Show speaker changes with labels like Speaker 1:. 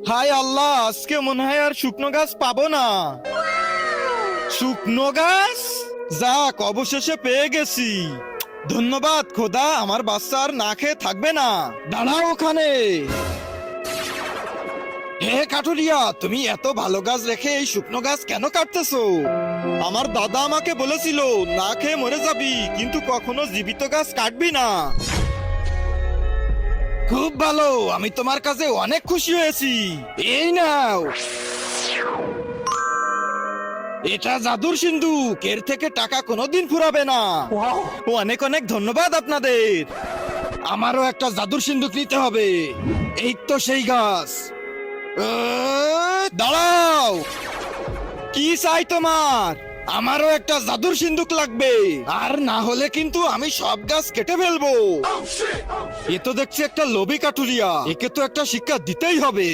Speaker 1: হায় আল্লাহ, আজকে মনে হয় আর শুকনো গাছ পাবো না। শুকনো গাছ, যাক অবশেষে পেয়ে গেছি। ধন্যবাদ খোদা, আমার বাচ্চা আর না খেয়ে থাকবে না। দাঁড়াও ওখানে। হে কাঠুরিয়া, তুমি এত ভালো গাছ রেখে এই শুকনো গাছ কেন কাটতেছো? আমার দাদা আমাকে বলেছিল না খেয়ে মরে যাবি, কিন্তু কখনো জীবিত গাছ কাটবি না। খুব ভালো, আমি তোমার কাছে অনেক খুশি হয়েছি। এই নাও, এটা জাদুর সিন্ধুক, এর থেকে টাকা কোনোদিন ফুরাবে না। অনেক অনেক ধন্যবাদ আপনাদের। আমারও একটা জাদুর সিন্ধুক নিতে হবে। এই তো সেই গাছ। দাঁড়াও, কি চাই তোমার? আমারও একটা জাদুর সিন্ধুক লাগবে, আর না হলে কিন্তু আমি সব গাছ কেটে ফেলবো। এ তো দেখছি একটা লোভী কাঠুরিয়া, একে তো একটা শিক্ষা দিতেই হবে।